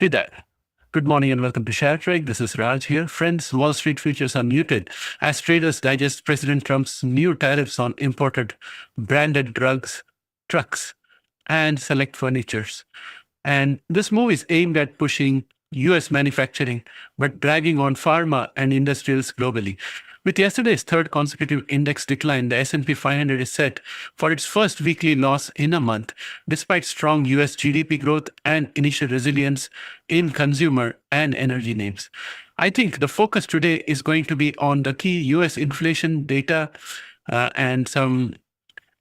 Hey there. Good morning and welcome to ShareTreck. This is Raj here. Friends, Wall Street futures are muted as traders digest President Trump's new tariffs on imported branded drugs, trucks, and select furnitures. And this move is aimed at pushing US manufacturing, but dragging on pharma and industrials globally. With yesterday's third consecutive index decline, the S&P 500 is set for its first weekly loss in a month, despite strong US GDP growth and initial resilience in consumer and energy names. I think the focus today is going to be on the key US inflation data and some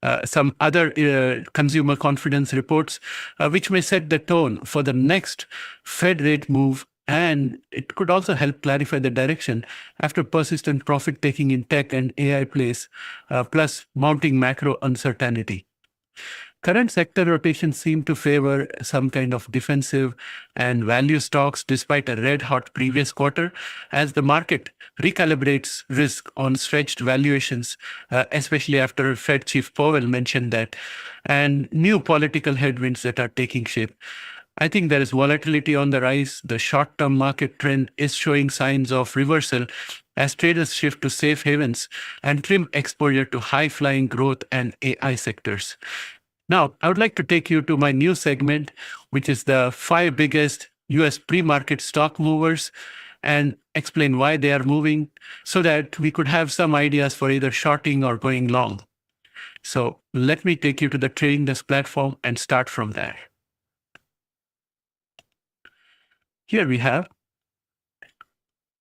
other consumer confidence reports, which may set the tone for the next Fed rate move. And it could also help clarify the direction after persistent profit taking in tech and AI plays, plus mounting macro uncertainty. Current sector rotations seem to favor some kind of defensive and value stocks despite a red-hot previous quarter as the market recalibrates risk on stretched valuations, especially after Fed Chief Powell mentioned that, and new political headwinds that are taking shape. I think there is volatility on the rise. The short-term market trend is showing signs of reversal as traders shift to safe havens and trim exposure to high-flying growth and AI sectors. Now, I would like to take you to my new segment, which is the 5 biggest US pre-market stock movers, and explain why they are moving so that we could have some ideas for either shorting or going long. So let me take you to the trading desk platform and start from there. Here we have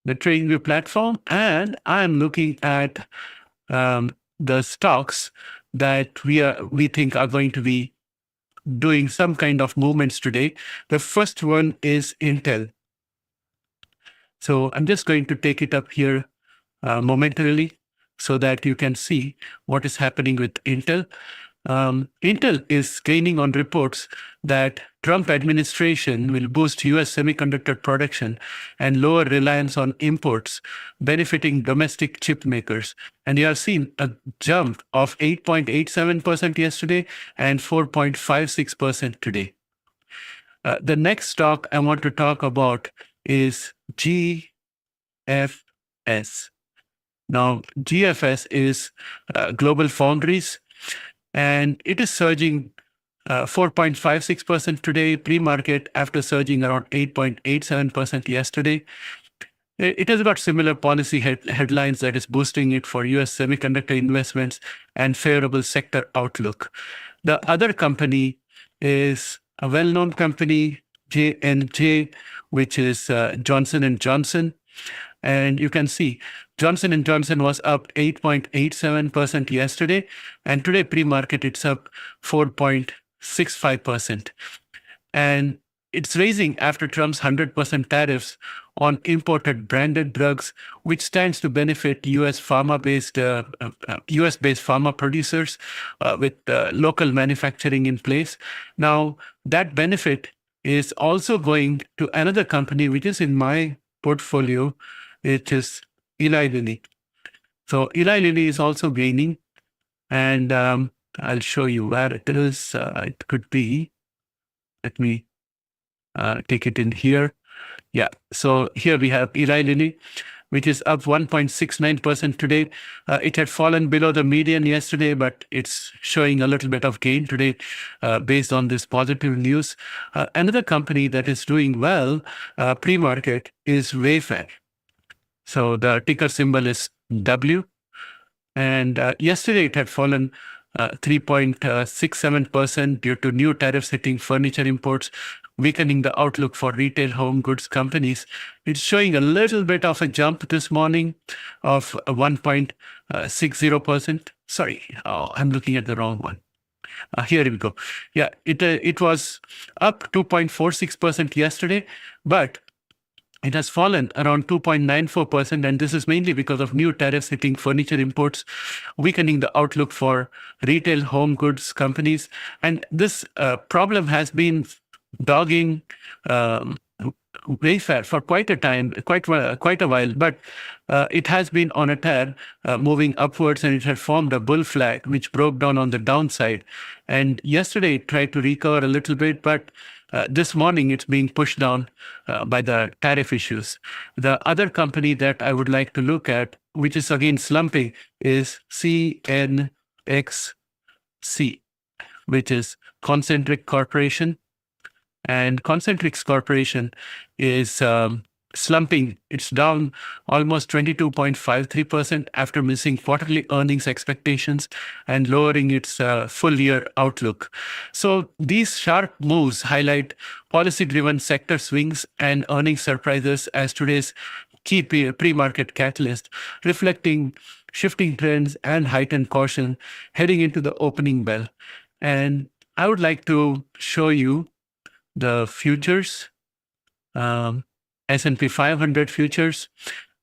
the TradingView platform, and I'm looking at the stocks that we think are going to be doing some kind of movements today. The first one is Intel. So I'm just going to take it up here momentarily so that you can see what is happening with Intel. Intel is gaining on reports that Trump administration will boost US semiconductor production and lower reliance on imports, benefiting domestic chip makers. And you have seen a jump of 8.87% yesterday and 4.56% today. The next stock I want to talk about is GFS. Now, GFS is Global Foundries, and it is surging 4.56% today, pre-market, after surging around 8.87% yesterday. It has got similar policy headlines that is boosting it for US semiconductor investments and favorable sector outlook. The other company is a well-known company, J&J, which is Johnson & Johnson. And you can see Johnson & Johnson was up 8.87% yesterday, and today pre-market it's up 4.65%. And it's raising after Trump's 100% tariffs on imported branded drugs, which stands to benefit US-based pharma producers with local manufacturing in place. Now, that benefit is also going to another company, which is in my portfolio, which is Eli Lilly. So Eli Lilly is also gaining, and I'll show you where it is. It could be, let me take it in here. Yeah, so here we have Eli Lilly, which is up 1.69% today. It had fallen below the median yesterday, but it's showing a little bit of gain today based on this positive news. Another company that is doing well pre-market is Wayfair. So the ticker symbol is W. And yesterday it had fallen 3.67% due to new tariffs hitting furniture imports, weakening the outlook for retail home goods companies. It's showing a little bit of a jump this morning of 1.60%. Sorry, I'm looking at the wrong one. Here we go. Yeah, it was up 2.46% yesterday, but it has fallen around 2.94%, and this is mainly because of new tariffs hitting furniture imports, weakening the outlook for retail home goods companies. And this problem has been dogging Wayfair for quite a time, quite a while, but it has been on a tear, moving upwards, and it had formed a bull flag, which broke down on the downside. And yesterday it tried to recover a little bit, but This morning, it's being pushed down by the tariff issues. The other company that I would like to look at, which is again slumping, is CNXC, which is Concentric Corporation. And Concentrix Corporation is slumping. It's down almost 22.53% after missing quarterly earnings expectations and lowering its full year outlook. So these sharp moves highlight policy-driven sector swings and earnings surprises as today's key pre-market catalyst, reflecting shifting trends and heightened caution heading into the opening bell. And I would like to show you the futures, S&P 500 futures,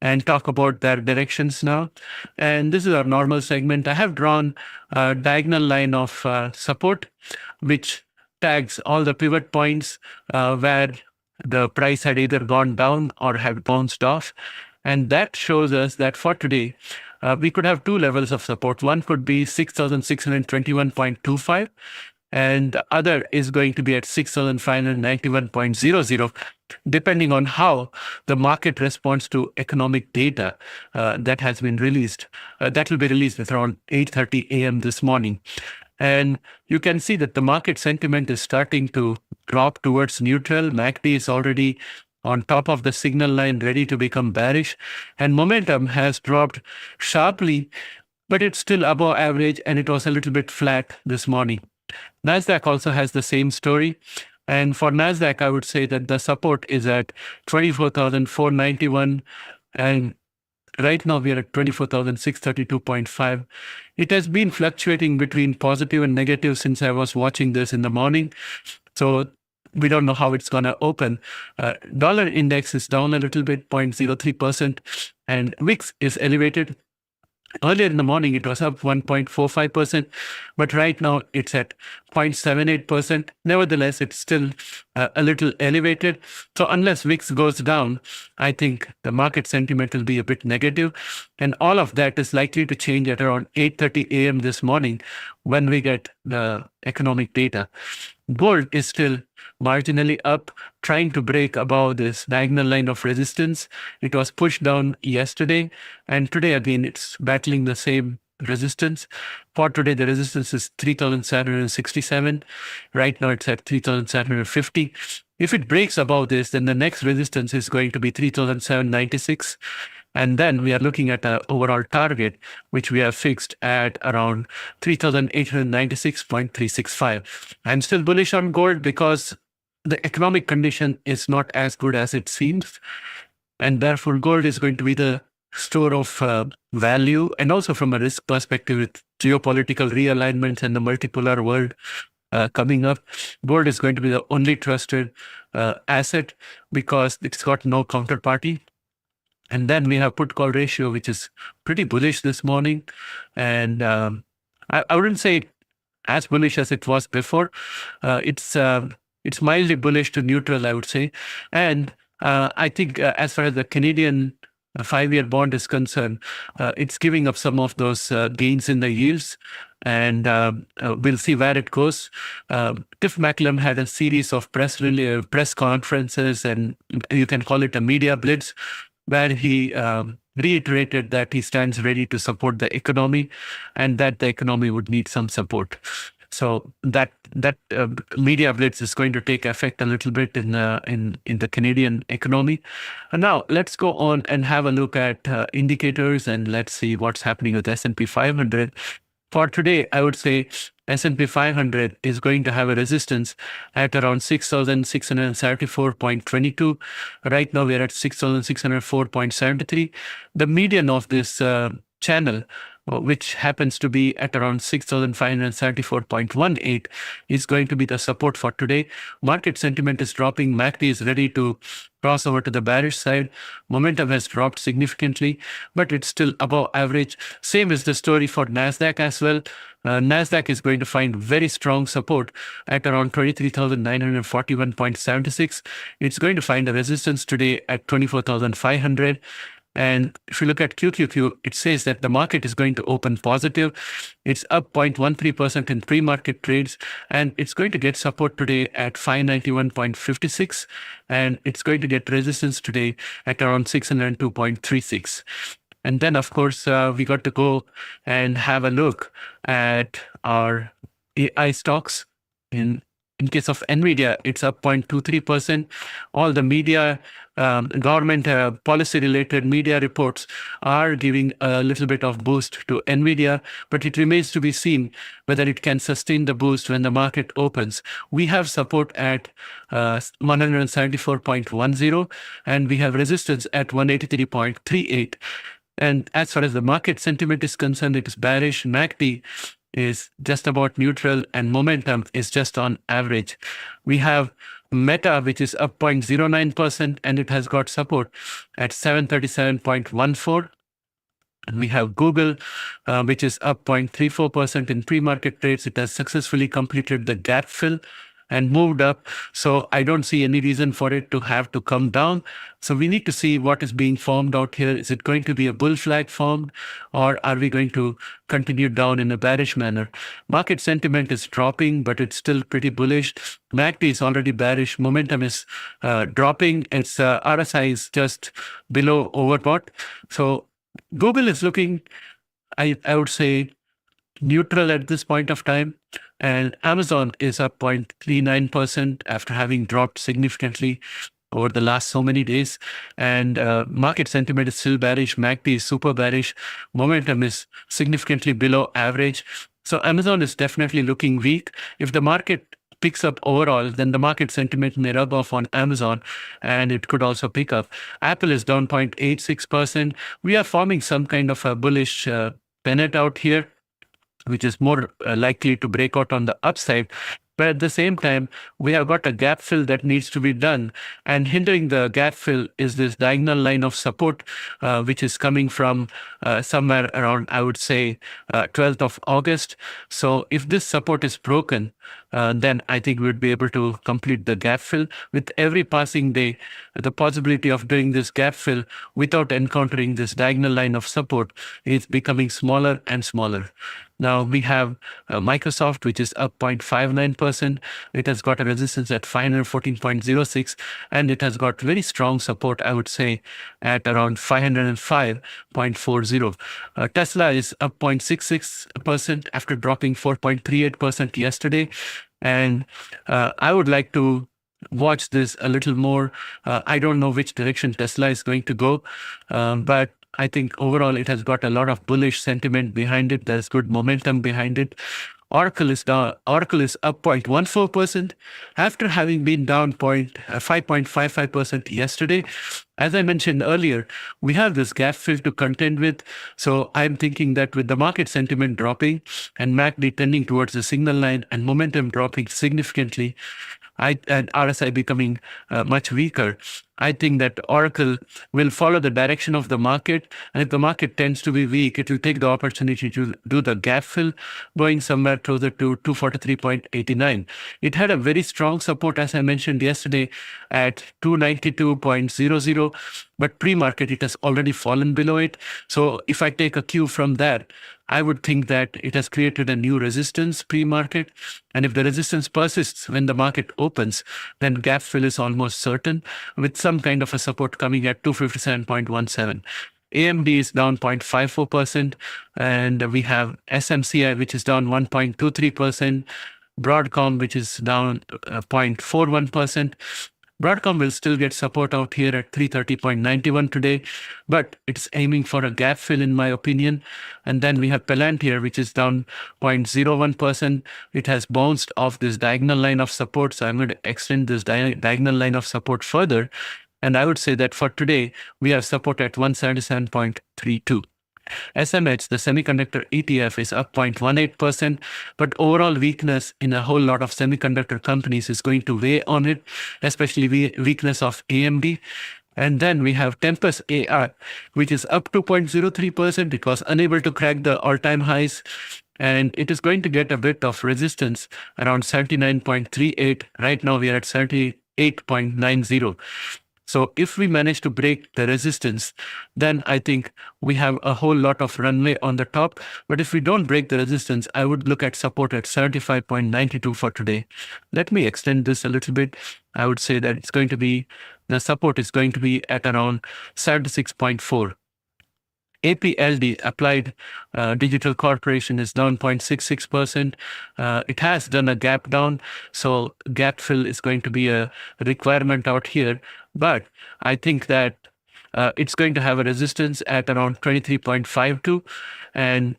and talk about their directions now. And this is our normal segment. I have drawn a diagonal line of support, which tags all the pivot points where the price had either gone down or had bounced off. And that shows us that for today, we could have two levels of support. One could be 6,621.25. and the other is going to be at 6,591.00, depending on how the market responds to economic data that has been released. That will be released at around 8:30 a.m. this morning. And you can see that the market sentiment is starting to drop towards neutral. MACD is already on top of the signal line, ready to become bearish. And momentum has dropped sharply, but it's still above average, and it was a little bit flat this morning. NASDAQ also has the same story. And for NASDAQ, I would say that the support is at 24,491. And right now we are at 24,632.5. It has been fluctuating between positive and negative since I was watching this in the morning. So we don't know how it's going to open. Dollar index is down a little bit, 0.03%. And VIX is elevated. Earlier in the morning, it was up 1.45%, but right now it's at 0.78%. Nevertheless, it's still a little elevated. So unless VIX goes down, I think the market sentiment will be a bit negative. And all of that is likely to change at around 8:30 a.m. this morning when we get the economic data. Gold is still marginally up, trying to break above this diagonal line of resistance. It was pushed down yesterday, and today again it's battling the same resistance. For today, the resistance is 3,767. Right now it's at 3,750. If it breaks above this, then the next resistance is going to be 3,796. And then we are looking at an overall target, which we have fixed at around 3,896.365. I'm still bullish on gold because the economic condition is not as good as it seems. And therefore, gold is going to be the store of value. And also from a risk perspective, with geopolitical realignments and the multipolar world coming up, gold is going to be the only trusted asset because it's got no counterparty. And then we have put-call ratio, which is pretty bullish this morning. And I wouldn't say as bullish as it was before. It's mildly bullish to neutral, I would say. And I think as far as the Canadian 5-year bond is concerned, it's giving up some of those gains in the yields. And we'll see where it goes. Tiff Macklem had a series of press conferences, and you can call it a media blitz, where he reiterated that he stands ready to support the economy and that the economy would need some support. So that media blitz is going to take effect a little bit in the Canadian economy. And now let's go on and have a look at indicators, and let's see what's happening with S&P 500. For today, I would say S&P 500 is going to have a resistance at around 6,674.22. Right now, we're at 6,604.73. The median of this channel, which happens to be at around 6,574.18, is going to be the support for today. Market sentiment is dropping. MACD is ready to cross over to the bearish side. Momentum has dropped significantly, but it's still above average. Same is the story for NASDAQ as well. NASDAQ is going to find very strong support at around 23,941.76. It's going to find a resistance today at 24,500. And if you look at QQQ, it says that the market is going to open positive. It's up 0.13% in pre-market trades, and it's going to get support today at 591.56, and it's going to get resistance today at around 602.36. And then, of course, we got to go and have a look at our AI stocks. In case of NVDA, it's up 0.23%. All the media, government policy-related media reports are giving a little bit of boost to NVIDIA, but it remains to be seen whether it can sustain the boost when the market opens. We have support at 174.10, and we have resistance at 183.38. And as far as the market sentiment is concerned, it is bearish. MACD is just about neutral, and momentum is just on average. We have Meta, which is up 0.09%, and it has got support at 737.14. And we have Google, which is up 0.34% in pre-market trades. It has successfully completed the gap fill and moved up. So I don't see any reason for it to have to come down. So we need to see what is being formed out here. Is it going to be a bull flag formed, or are we going to continue down in a bearish manner? Market sentiment is dropping, but it's still pretty bullish. MACD is already bearish. Momentum is dropping. Its RSI is just below overbought. So Google is looking, I would say, neutral at this point of time. And Amazon is up 0.39% after having dropped significantly over the last so many days. And market sentiment is still bearish. MACD is super bearish. Momentum is significantly below average. So Amazon is definitely looking weak. If the market picks up overall, then the market sentiment may rub off on Amazon, and it could also pick up. Apple is down 0.86%. We are forming some kind of a bullish pennant out here, which is more likely to break out on the upside. But at the same time, we have got a gap fill that needs to be done. And hindering the gap fill is this diagonal line of support, which is coming from somewhere around, I would say, 12th of August. So if this support is broken, then I think we would be able to complete the gap fill. With every passing day, the possibility of doing this gap fill without encountering this diagonal line of support is becoming smaller and smaller. Now we have Microsoft, which is up 0.59%. It has got a resistance at 514.06, and it has got very strong support, I would say, at around 505.40. Tesla is up 0.66% after dropping 4.38% yesterday. And I would like to watch this a little more. I don't know which direction Tesla is going to go, but I think overall it has got a lot of bullish sentiment behind it. There's good momentum behind it. Oracle is down. Oracle is up 0.14% after having been down 5.55% yesterday. As I mentioned earlier, we have this gap fill to contend with. So I'm thinking that with the market sentiment dropping and MACD tending towards the signal line and momentum dropping significantly, and RSI becoming much weaker, I think that Oracle will follow the direction of the market. And if the market tends to be weak, it will take the opportunity to do the gap fill, going somewhere closer to 243.89. It had a very strong support, as I mentioned yesterday, at 292.00. But pre-market, it has already fallen below it. So if I take a cue from that, I would think that it has created a new resistance pre-market. And if the resistance persists when the market opens, then gap fill is almost certain, with some kind of a support coming at 257.17. AMD is down 0.54%, and we have SMCI, which is down 1.23%, Broadcom, which is down 0.41%. Broadcom will still get support out here at 330.91 today, but it's aiming for a gap fill in my opinion. And then we have Palantir, which is down 0.01%. It has bounced off this diagonal line of support, so I'm going to extend this diagonal line of support further. And I would say that for today, we have support at 177.32. SMH, the semiconductor ETF, is up 0.18%, but overall weakness in a whole lot of semiconductor companies is going to weigh on it, especially weakness of AMD. And then we have Tempest AI, which is up 2.03%. It was unable to crack the all-time highs, and it is going to get a bit of resistance around 79.38. Right now we are at 78.90. So if we manage to break the resistance, then I think we have a whole lot of runway on the top. But if we don't break the resistance, I would look at support at 75.92 for today. Let me extend this a little bit. I would say that the support is going to be at around 76.4. APLD, Applied Digital Corporation, is down 0.66%. It has done a gap down, so gap fill is going to be a requirement out here. But I think that it's going to have a resistance at around 23.52. And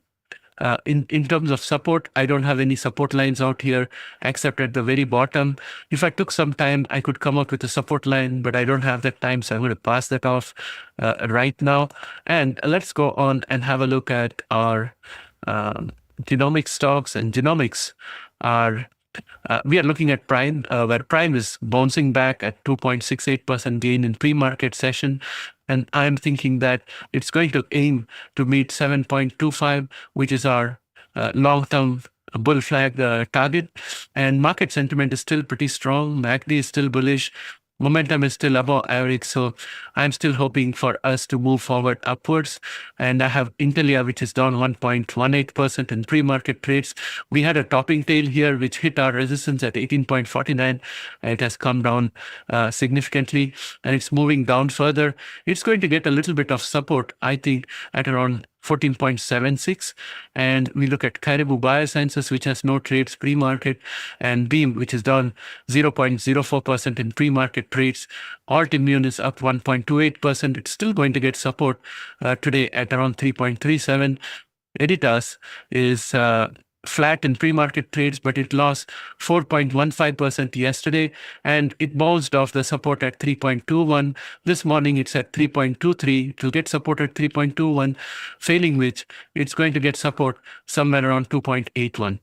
in terms of support, I don't have any support lines out here except at the very bottom. If I took some time, I could come up with a support line, but I don't have that time, so I'm going to pass that off right now. And let's go on and have a look at our genomic stocks. And genomics are we are looking at Prime, where Prime is bouncing back at 2.68% gain in pre-market session. And I'm thinking that it's going to aim to meet 7.25, which is our long-term bull flag target. And market sentiment is still pretty strong. MACD is still bullish. Momentum is still above average, so I'm still hoping for us to move forward upwards. And I have Intelia, which is down 1.18% in pre-market trades. We had a topping tail here, which hit our resistance at 18.49. It has come down significantly, and it's moving down further. It's going to get a little bit of support, I think, at around 14.76. And we look at Caribou Biosciences, which has no trades pre-market, and Beam, which is down 0.04% in pre-market trades. Altimmune is up 1.28%. It's still going to get support today at around 3.37. Editas is flat in pre-market trades, but it lost 4.15% yesterday, and it bounced off the support at 3.21. This morning it's at 3.23. It will get support at 3.21, failing which it's going to get support somewhere around 2.81.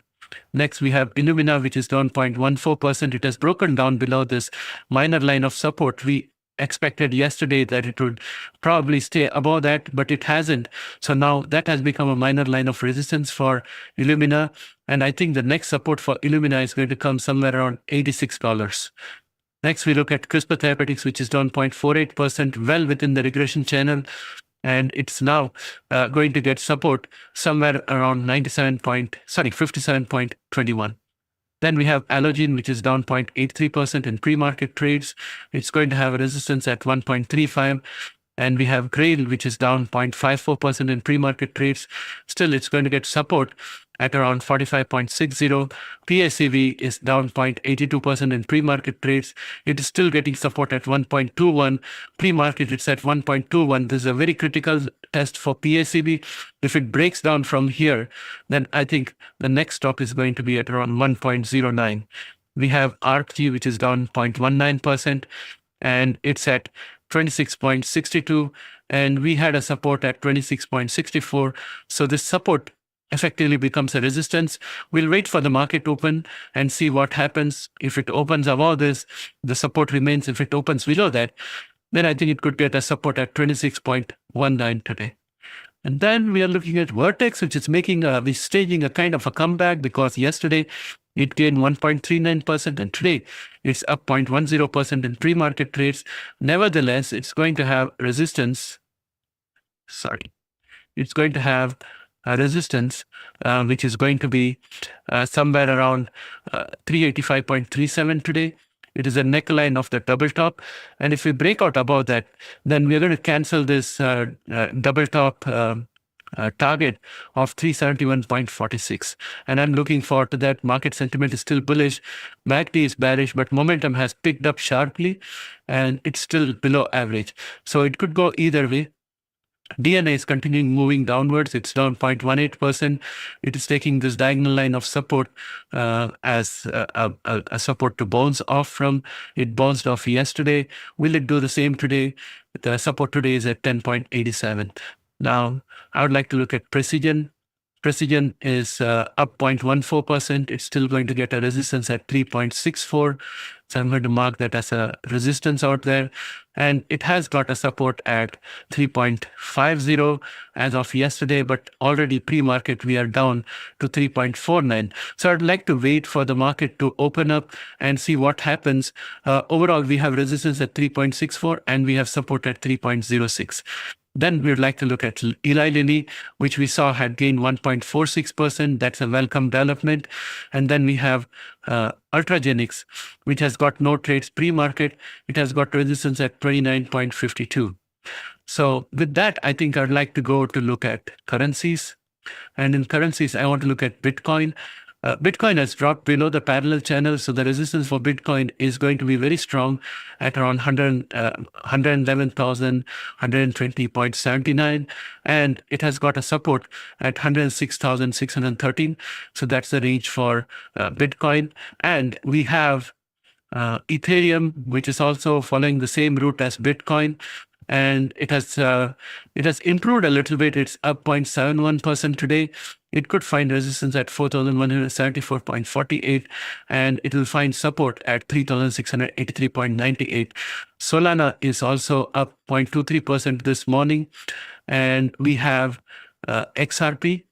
Next, we have Illumina, which is down 0.14%. It has broken down below this minor line of support. We expected yesterday that it would probably stay above that, but it hasn't. So now that has become a minor line of resistance for Illumina. And I think the next support for Illumina is going to come somewhere around $86. Next, we look at CRISPR Therapeutics, which is down 0.48%, well within the regression channel. And it's now going to get support somewhere around 57.21. Then we have Allogene, which is down 0.83% in pre-market trades. It's going to have a resistance at 1.35. And we have Grail, which is down 0.54% in pre-market trades. Still, it's going to get support at around 45.60. PACV is down 0.82% in pre-market trades. It is still getting support at 1.21. Pre-market, it's at 1.21. This is a very critical test for PACV. If it breaks down from here, then I think the next stop is going to be at around 1.09. We have ARCG, which is down 0.19%, and it's at 26.62, and we had a support at 26.64. So this support effectively becomes a resistance. We'll wait for the market open and see what happens. If it opens above this, the support remains. If it opens below that, then I think it could get a support at 26.19 today. And then we are looking at Vertex, which is staging a kind of a comeback, because yesterday it gained 1.39%, and today it's up 0.10% in pre-market trades. Nevertheless, it's going to have resistance. It's going to have a resistance, which is going to be somewhere around 385.37 today. It is a neckline of the double top. And if we break out above that, then we're going to cancel this double top target of 371.46. And I'm looking forward to that. Market sentiment is still bullish. MACD is bearish, but momentum has picked up sharply and it's still below average. So it could go either way. DNA is continuing moving downwards. It's down 0.18%. It is taking this diagonal line of support as a support to bounce off from. It bounced off yesterday. Will it do the same today? The support today is at 10.87. Now, I would like to look at Precision. Precision is up 0.14%. It's still going to get a resistance at 3.64. So I'm going to mark that as a resistance out there. And it has got a support at 3.50 as of yesterday, but already pre-market we are down to 3.49. So I'd like to wait for the market to open up and see what happens. Overall, we have resistance at 3.64 and we have support at 3.06. Then we'd like to look at Eli Lilly, which we saw had gained 1.46%. That's a welcome development. And then we have Ultragenyx, which has got no trades pre-market. It has got resistance at 29.52. So with that, I think I'd like to go to look at currencies. And in currencies, I want to look at Bitcoin. Bitcoin has dropped below the parallel channel, so the resistance for Bitcoin is going to be very strong at around 111,120.79, and it has got a support at 106,613. So that's the range for Bitcoin. And we have Ethereum, which is also following the same route as Bitcoin. And it has improved a little bit. It's up 0.71% today. It could find resistance at 4,174.48, and it will find support at 3,683.98. Solana is also up 0.23% this morning. And we have XRP.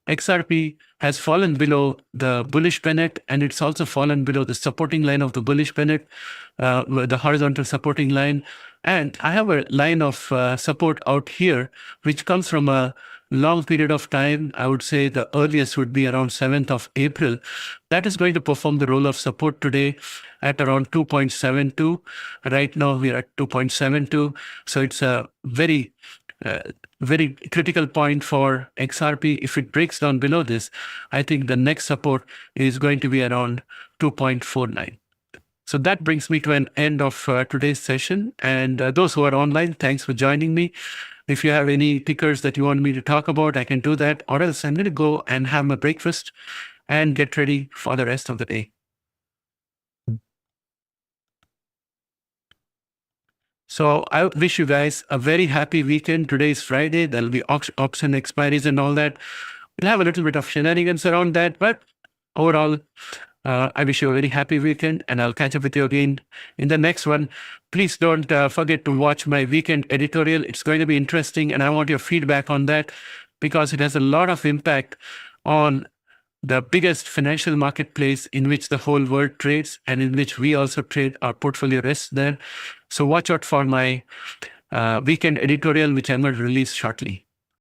XRP has fallen below the bullish pennant, and it's also fallen below the supporting line of the bullish pennant, the horizontal supporting line. And I have a line of support out here, which comes from a long period of time. I would say the earliest would be around 7th of April. That is going to perform the role of support today at around 2.72. Right now we are at 2.72. So it's a very critical point for XRP. If it breaks down below this, I think the next support is going to be around 2.49. So that brings me to an end of today's session. And those who are online, thanks for joining me. If you have any tickers that you want me to talk about, I can do that. Or else I'm going to go and have my breakfast and get ready for the rest of the day. So I wish you guys a very happy weekend. Today is Friday. There'll be option expiries and all that. We'll have a little bit of shenanigans around that. But overall, I wish you a very happy weekend, and I'll catch up with you again in the next one. Please don't forget to watch my weekend editorial. It's going to be interesting, and I want your feedback on that because it has a lot of impact on the biggest financial marketplace in which the whole world trades and in which we also trade. Our portfolio rests there. So watch out for my weekend editorial, which I'm going to release shortly.